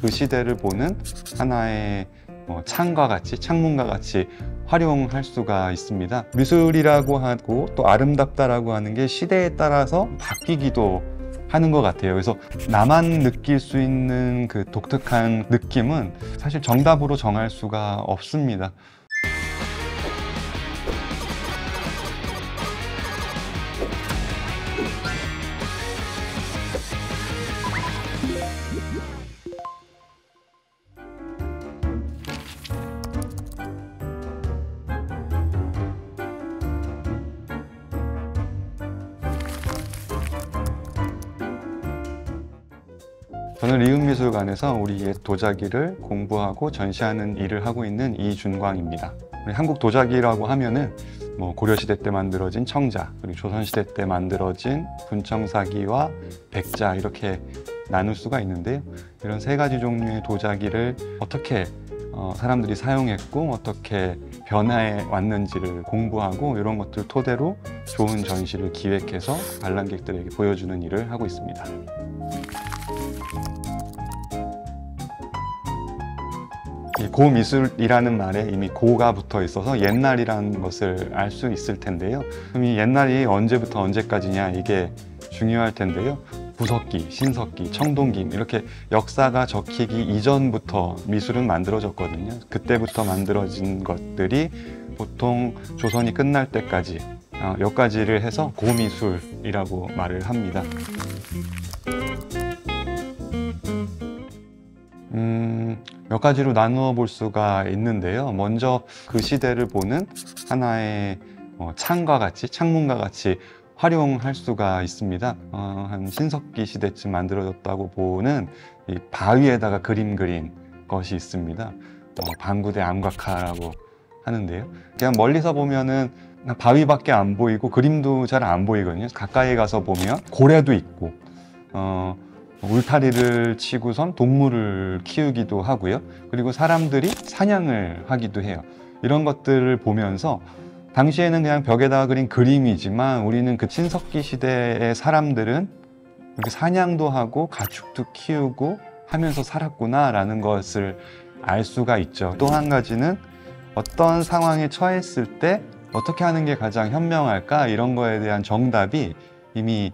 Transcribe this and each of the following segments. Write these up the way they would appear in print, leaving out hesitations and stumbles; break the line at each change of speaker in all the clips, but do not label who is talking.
그 시대를 보는 하나의 창과 같이, 창문과 같이 활용할 수가 있습니다. 미술이라고 하고 또 아름답다라고 하는 게 시대에 따라서 바뀌기도 하는 것 같아요. 그래서 나만 느낄 수 있는 그 독특한 느낌은 사실 정답으로 정할 수가 없습니다. 저는 리움미술관에서 우리 옛 도자기를 공부하고 전시하는 일을 하고 있는 이준광입니다. 한국 도자기라고 하면은 고려시대 때 만들어진 청자, 그리고 조선시대 때 만들어진 분청사기와 백자 이렇게 나눌 수가 있는데요. 이런 세 가지 종류의 도자기를 어떻게 사람들이 사용했고 어떻게 변화해 왔는지를 공부하고 이런 것들 토대로 좋은 전시를 기획해서 관람객들에게 보여주는 일을 하고 있습니다. 이 고미술이라는 말에 이미 고가 붙어 있어서 옛날이라는 것을 알 수 있을 텐데요. 그럼 이 옛날이 언제부터 언제까지냐 이게 중요할 텐데요. 구석기, 신석기, 청동기 이렇게 역사가 적히기 이전부터 미술은 만들어졌거든요. 그때부터 만들어진 것들이 보통 조선이 끝날 때까지 여기까지를 해서 고미술이라고 말을 합니다. 몇 가지로 나누어 볼 수가 있는데요. 먼저 그 시대를 보는 하나의 창과 같이, 창문과 같이 활용할 수가 있습니다. 한 신석기 시대쯤 만들어졌다고 보는 이 바위에다가 그림 그린 것이 있습니다. 방구대 암각화라고 하는데요. 그냥 멀리서 보면은 바위밖에 안 보이고 그림도 잘 안 보이거든요. 가까이 가서 보면 고래도 있고 울타리를 치고선 동물을 키우기도 하고요. 그리고 사람들이 사냥을 하기도 해요. 이런 것들을 보면서 당시에는 그냥 벽에다가 그린 그림이지만 우리는 그 신석기 시대의 사람들은 이렇게 사냥도 하고 가축도 키우고 하면서 살았구나라는 것을 알 수가 있죠. 또 한 가지는 어떤 상황에 처했을 때 어떻게 하는 게 가장 현명할까 이런 거에 대한 정답이 이미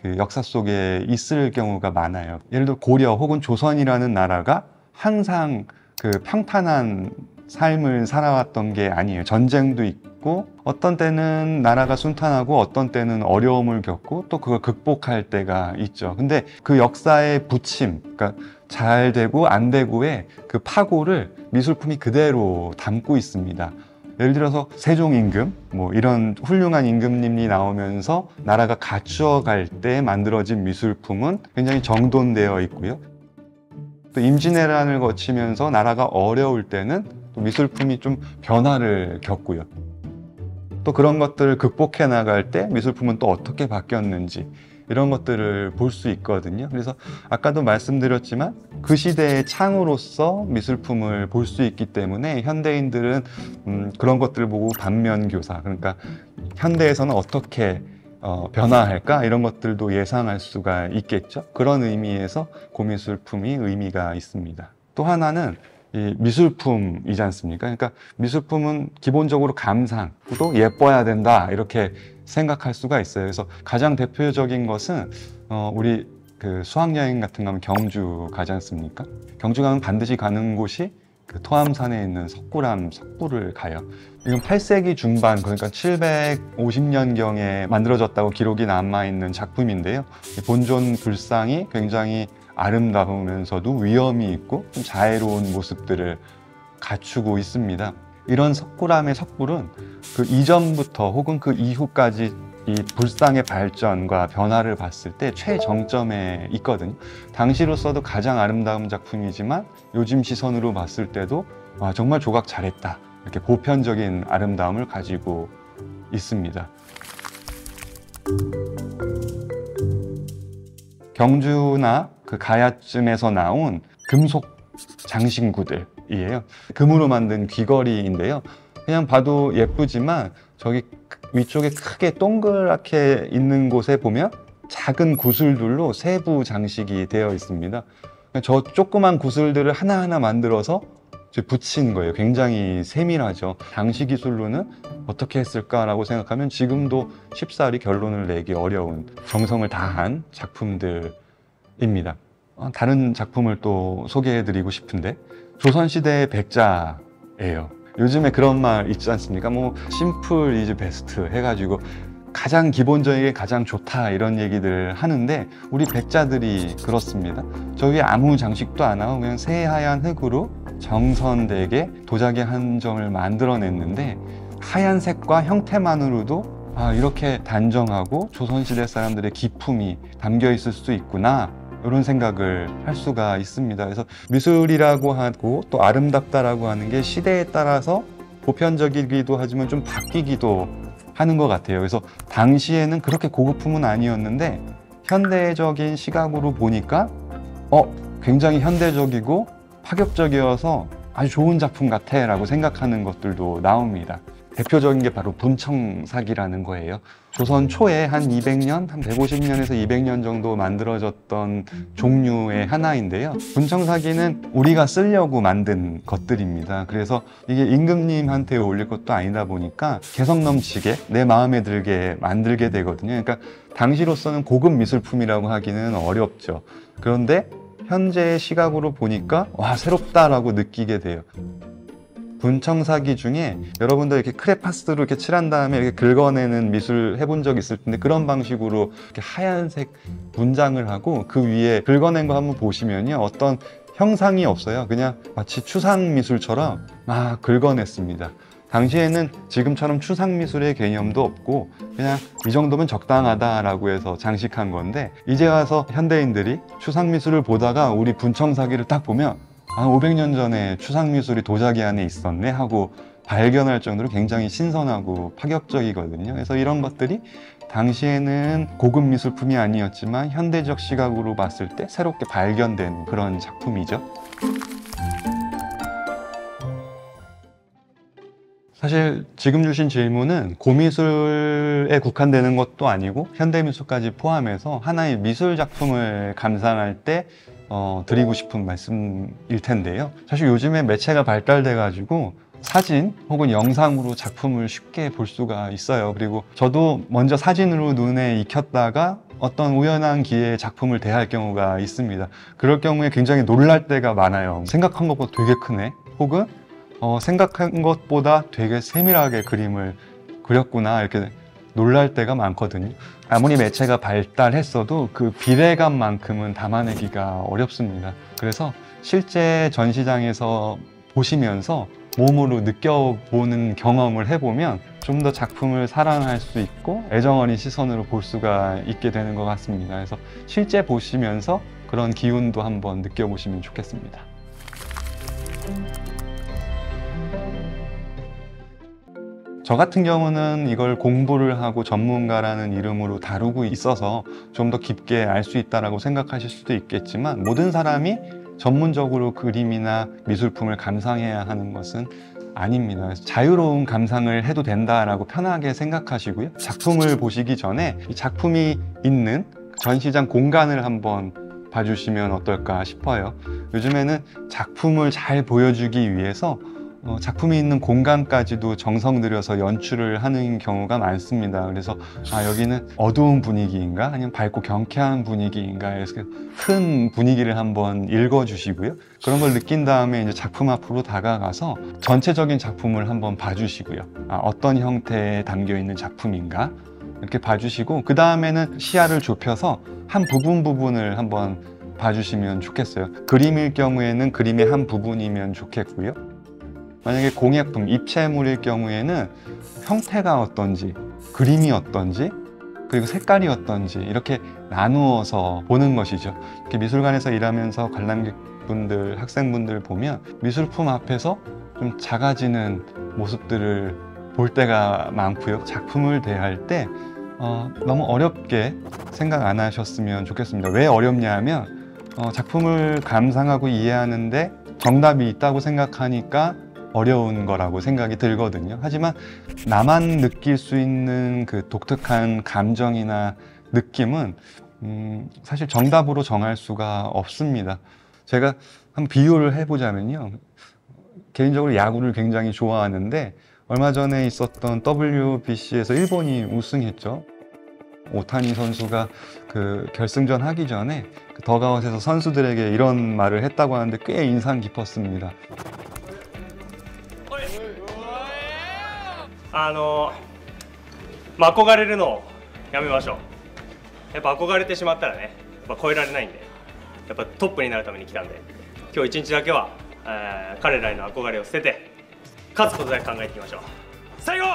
그 역사 속에 있을 경우가 많아요. 예를 들어 고려 혹은 조선이라는 나라가 항상 그 평탄한 삶을 살아왔던 게 아니에요. 전쟁도 있고 어떤 때는 나라가 순탄하고 어떤 때는 어려움을 겪고 또 그걸 극복할 때가 있죠. 근데 그 역사의 부침, 그러니까 잘 되고 안 되고의 그 파고를 미술품이 그대로 담고 있습니다. 예를 들어서 세종 임금, 이런 훌륭한 임금님이 나오면서 나라가 갖추어 갈 때 만들어진 미술품은 굉장히 정돈되어 있고요. 또 임진왜란을 거치면서 나라가 어려울 때는 또 미술품이 좀 변화를 겪고요. 또 그런 것들을 극복해 나갈 때 미술품은 또 어떻게 바뀌었는지 이런 것들을 볼 수 있거든요. 그래서 아까도 말씀드렸지만 그 시대의 창으로서 미술품을 볼 수 있기 때문에 현대인들은 그런 것들을 보고 반면교사, 그러니까 현대에서는 어떻게 변화할까 이런 것들도 예상할 수가 있겠죠. 그런 의미에서 고미술품이 의미가 있습니다. 또 하나는 이 미술품이지 않습니까? 그러니까 미술품은 기본적으로 감상, 또 예뻐야 된다 이렇게 생각할 수가 있어요. 그래서 가장 대표적인 것은 우리 그 수학여행 같은 거 하면 경주 가지 않습니까? 경주 가면 반드시 가는 곳이 그 토암산에 있는 석굴암 석굴을 가요. 이건 8세기 중반, 그러니까 750년경에 만들어졌다고 기록이 남아있는 작품인데요. 본존 불상이 굉장히 아름다우면서도 위엄이 있고 좀 자애로운 모습들을 갖추고 있습니다. 이런 석굴암의 석굴은 그 이전부터 혹은 그 이후까지 이 불상의 발전과 변화를 봤을 때 최정점에 있거든요. 당시로서도 가장 아름다운 작품이지만 요즘 시선으로 봤을 때도 와, 정말 조각 잘했다 이렇게 보편적인 아름다움을 가지고 있습니다. 경주나 그 가야쯤에서 나온 금속 장신구들이에요. 금으로 만든 귀걸이인데요. 그냥 봐도 예쁘지만 저기 위쪽에 크게 동그랗게 있는 곳에 보면 작은 구슬들로 세부 장식이 되어 있습니다. 저 조그만 구슬들을 하나하나 만들어서 붙인 거예요. 굉장히 세밀하죠. 당시 기술로는 어떻게 했을까라고 생각하면 지금도 쉽사리 결론을 내기 어려운 정성을 다한 작품들입니다. 다른 작품을 또 소개해드리고 싶은데, 조선시대의 백자예요. 요즘에 그런 말 있지 않습니까? 뭐 심플 이즈 베스트 해가지고 가장 기본적이게 가장 좋다 이런 얘기들 하는데, 우리 백자들이 그렇습니다. 저 위에 아무 장식도 안 하고 그냥 새하얀 흙으로 정선되게 도자기 한 점을 만들어냈는데, 하얀색과 형태만으로도 이렇게 단정하고 조선시대 사람들의 기품이 담겨 있을 수 있구나, 이런 생각을 할 수가 있습니다. 그래서 미술이라고 하고 또 아름답다라고 하는 게 시대에 따라서 보편적이기도 하지만 좀 바뀌기도 하는 것 같아요. 그래서 당시에는 그렇게 고급품은 아니었는데 현대적인 시각으로 보니까 굉장히 현대적이고 파격적이어서 아주 좋은 작품 같아 라고 생각하는 것들도 나옵니다. 대표적인 게 바로 분청사기라는 거예요. 조선 초에 한 200년, 한 150년에서 200년 정도 만들어졌던 종류의 하나인데요. 분청사기는 우리가 쓰려고 만든 것들입니다. 그래서 이게 임금님한테 올릴 것도 아니다 보니까 개성 넘치게 내 마음에 들게 만들게 되거든요. 그러니까 당시로서는 고급 미술품이라고 하기는 어렵죠. 그런데 현재의 시각으로 보니까 와, 새롭다라고 느끼게 돼요. 분청사기 중에 여러분들 이렇게 크레파스로 이렇게 칠한 다음에 이렇게 긁어내는 미술 해본 적 있을 텐데, 그런 방식으로 이렇게 하얀색 문장을 하고 그 위에 긁어낸 거 한번 보시면요, 어떤 형상이 없어요. 그냥 마치 추상미술처럼 막 긁어냈습니다. 당시에는 지금처럼 추상미술의 개념도 없고 그냥 이 정도면 적당하다라고 해서 장식한 건데, 이제 와서 현대인들이 추상미술을 보다가 우리 분청사기를 딱 보면 500년 전에 추상미술이 도자기 안에 있었네 하고 발견할 정도로 굉장히 신선하고 파격적이거든요. 그래서 이런 것들이 당시에는 고급 미술품이 아니었지만 현대적 시각으로 봤을 때 새롭게 발견된 그런 작품이죠. 사실 지금 주신 질문은 고미술에 국한되는 것도 아니고 현대미술까지 포함해서 하나의 미술 작품을 감상할 때 드리고 싶은 말씀일 텐데요. 사실 요즘에 매체가 발달돼 가지고 사진 혹은 영상으로 작품을 쉽게 볼 수가 있어요. 그리고 저도 먼저 사진으로 눈에 익혔다가 어떤 우연한 기회에 작품을 대할 경우가 있습니다. 그럴 경우에 굉장히 놀랄 때가 많아요. 생각한 것보다 되게 크네, 혹은 생각한 것보다 되게 세밀하게 그림을 그렸구나, 이렇게 놀랄 때가 많거든요. 아무리 매체가 발달했어도 그 비례감만큼은 담아내기가 어렵습니다. 그래서 실제 전시장에서 보시면서 몸으로 느껴보는 경험을 해보면 좀 더 작품을 사랑할 수 있고 애정어린 시선으로 볼 수가 있게 되는 것 같습니다. 그래서 실제 보시면서 그런 기운도 한번 느껴보시면 좋겠습니다. 저 같은 경우는 이걸 공부를 하고 전문가라는 이름으로 다루고 있어서 좀 더 깊게 알 수 있다고 생각하실 수도 있겠지만, 모든 사람이 전문적으로 그림이나 미술품을 감상해야 하는 것은 아닙니다. 그래서 자유로운 감상을 해도 된다라고 편하게 생각하시고요. 작품을 보시기 전에 이 작품이 있는 전시장 공간을 한번 봐주시면 어떨까 싶어요. 요즘에는 작품을 잘 보여주기 위해서 작품이 있는 공간까지도 정성 들여서 연출을 하는 경우가 많습니다. 그래서 여기는 어두운 분위기인가 아니면 밝고 경쾌한 분위기인가 해서 큰 분위기를 한번 읽어주시고요. 그런 걸 느낀 다음에 이제 작품 앞으로 다가가서 전체적인 작품을 한번 봐주시고요. 어떤 형태에 담겨 있는 작품인가 이렇게 봐주시고, 그 다음에는 시야를 좁혀서 한 부분을 한번 봐주시면 좋겠어요. 그림일 경우에는 그림의 한 부분이면 좋겠고요. 만약에 공예품, 입체물일 경우에는 형태가 어떤지, 그림이 어떤지, 그리고 색깔이 어떤지 이렇게 나누어서 보는 것이죠. 이렇게 미술관에서 일하면서 관람객분들, 학생분들 보면 미술품 앞에서 좀 작아지는 모습들을 볼 때가 많고요. 작품을 대할 때 너무 어렵게 생각 안 하셨으면 좋겠습니다. 왜 어렵냐 하면 작품을 감상하고 이해하는데 정답이 있다고 생각하니까 어려운 거라고 생각이 들거든요. 하지만 나만 느낄 수 있는 그 독특한 감정이나 느낌은 사실 정답으로 정할 수가 없습니다. 제가 한번 비유를 해보자면요. 개인적으로 야구를 굉장히 좋아하는데 얼마 전에 있었던 WBC에서 일본이 우승했죠. 오타니 선수가 그 결승전 하기 전에 그 더가웃에서 선수들에게 이런 말을 했다고 하는데 꽤 인상 깊었습니다.
憧れるのをやめましょう。やっぱ憧れてしまったらね、やっぱ超えられないんで、やっぱトップになるために来たんで、今日一日だけは、彼らへの憧れを捨てて勝つことだけ考えていきましょう。最後。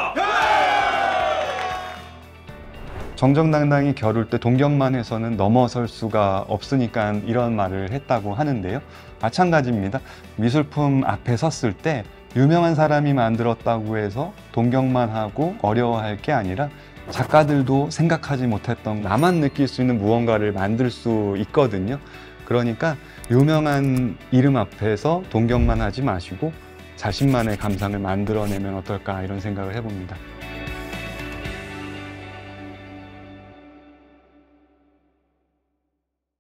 정정당당히 겨룰 때 동경만에서는 넘어설 수가 없으니까 이런 말을 했다고 하는데요. 마찬가지입니다. 미술품 앞에 섰을 때 유명한 사람이 만들었다고 해서 동경만하고 어려워할 게 아니라 작가들도 생각하지 못했던 나만 느낄 수 있는 무언가를 만들 수 있거든요. 그러니까 유명한 이름 앞에서 동경만 하지 마시고 자신만의 감상을 만들어내면 어떨까 이런 생각을 해봅니다.